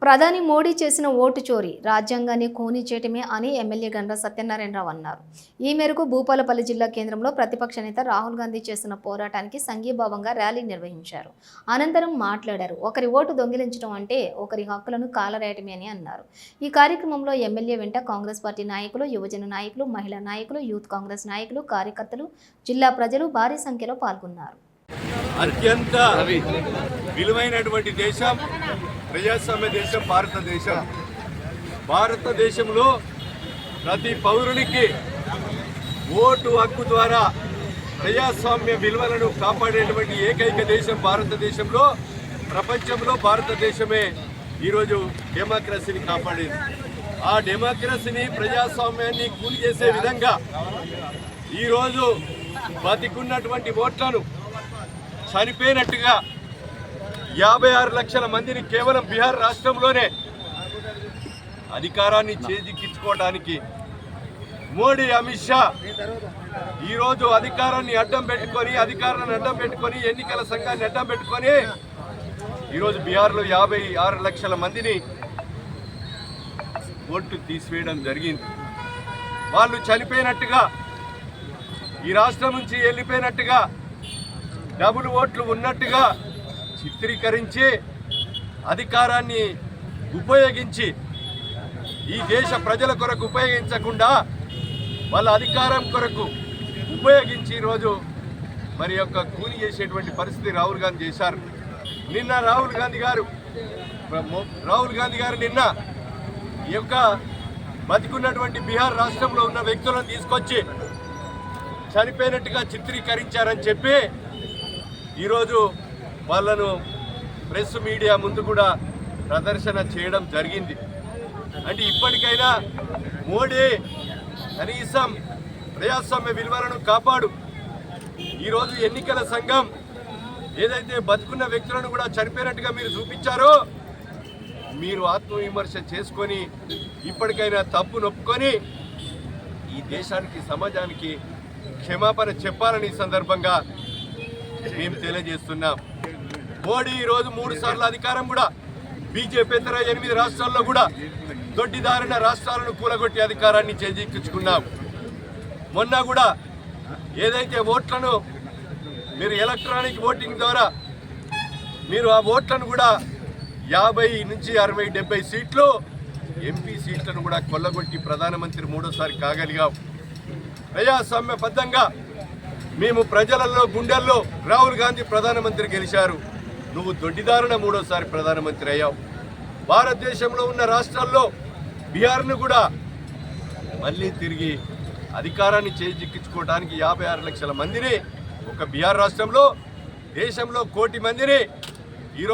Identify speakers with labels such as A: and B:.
A: ప్రధాని మోడీ చేసిన ఓటు చోరీ రాజ్యాంగాన్ని ఖూనీ చేయటమే అని ఎమ్మెల్యే గండ్ర సత్యనారాయణరావు అన్నారు. ఈ మేరకు భూపాలపల్లి జిల్లా కేంద్రంలో ప్రతిపక్ష నేత రాహుల్ గాంధీ చేస్తున్న పోరాటానికి సంఘీభావంగా ర్యాలీ నిర్వహించారు. అనంతరం మాట్లాడారు. ఒకరి ఓటు దొంగిలించడం అంటే ఒకరి హక్కులను కాలరాయటమే అని అన్నారు. ఈ కార్యక్రమంలో ఎమ్మెల్యే వెంట కాంగ్రెస్ పార్టీ నాయకులు, యువజన నాయకులు, మహిళా నాయకులు, యూత్ కాంగ్రెస్ నాయకులు, కార్యకర్తలు, జిల్లా ప్రజలు భారీ సంఖ్యలో పాల్గొన్నారు.
B: అత్యంత విలువైనటువంటి దేశం ప్రజాస్వామ్య దేశం భారతదేశం. భారతదేశంలో ప్రతి పౌరునికి ఓటు హక్కు ద్వారా ప్రజాస్వామ్య విలువలను కాపాడేటువంటి ఏకైక దేశం భారతదేశంలో. ప్రపంచంలో భారతదేశమే ఈరోజు డెమోక్రసీని కాపాడేది. ఆ డెమోక్రసీని, ప్రజాస్వామ్యాన్ని కూలి చేసే విధంగా ఈరోజు బతికున్నటువంటి ఓట్లను చనిపోయినట్టుగా 56 లక్షల మందిని కేవలం బీహార్ రాష్ట్రంలోనే అధికారాన్ని చేజిక్కించుకోవడానికి మోడీ, అమిత్ షా ఈరోజు అధికారాన్ని అడ్డం పెట్టుకొని ఎన్నికల సంఘాన్ని అడ్డం పెట్టుకొని ఈరోజు బీహార్లో 56 లక్షల మందిని ఓట్లు తీసివేయడం జరిగింది. వాళ్ళు చనిపోయినట్టుగా, ఈ రాష్ట్రం నుంచి వెళ్ళిపోయినట్టుగా, డబుల్ ఓట్లు ఉన్నట్టుగా చిత్రీకరించి అధికారాన్ని ఉపయోగించి ఈ దేశ ప్రజల కొరకు ఉపయోగించకుండా వాళ్ళ అధికారం కొరకు ఉపయోగించి ఈరోజు మరి యొక్క కూని చేసేటువంటి పరిస్థితి రాహుల్ గాంధీ చేశారు. నిన్న రాహుల్ గాంధీ గారు నిన్న ఈ యొక్క బతికున్నటువంటి బీహార్ రాష్ట్రంలో ఉన్న వ్యక్తులను తీసుకొచ్చి చనిపోయినట్టుగా చిత్రీకరించారని చెప్పి ఈరోజు వాళ్ళను ప్రెస్ మీడియా ముందు కూడా ప్రదర్శన చేయడం జరిగింది. అంటే ఇప్పటికైనా మోడీ కనీసం ప్రజాస్వామ్య విలువలను కాపాడు. ఈరోజు ఎన్నికల సంఘం ఏదైతే బతుకున్న వ్యక్తులను కూడా చనిపోయినట్టుగా మీరు చూపించారో, మీరు ఆత్మవిమర్శ చేసుకొని ఇప్పటికైనా తప్పు నొప్పుకొని ఈ దేశానికి, సమాజానికి క్షమాపణ చెప్పాలని ఈ సందర్భంగా మేము తెలియజేస్తున్నాం. మోడీ ఈరోజు 3 సార్లు అధికారం కూడా బీజేపీ ఇతర 8 రాష్ట్రాల్లో కూడా దొడ్డిదారిన రాష్ట్రాలను కూలగొట్టి అధికారాన్ని చేజిక్కించుకున్నాం. మొన్న కూడా ఏదైతే ఓట్లను మీరు ఎలక్ట్రానిక్ ఓటింగ్ ద్వారా మీరు ఆ ఓట్లను కూడా 50 నుంచి 60, 70 సీట్లు ఎంపీ సీట్లను కూడా కొల్లగొట్టి ప్రధానమంత్రి 3వ కాగలిగాం. ప్రజాస్వామ్యబద్ధంగా మేము ప్రజలలో, గుండెల్లో రాహుల్ గాంధీ ప్రధానమంత్రి గెలిచారు. నువ్వు దొడ్డిదారున 3వ ప్రధానమంత్రి అయ్యావు. భారతదేశంలో ఉన్న రాష్ట్రాల్లో బీహార్ను కూడా మళ్ళీ తిరిగి అధికారాన్ని చేజిక్కించుకోవడానికి 56 లక్షల మందిని ఒక బీహార్ రాష్ట్రంలో, దేశంలో 1 కోటి మందిని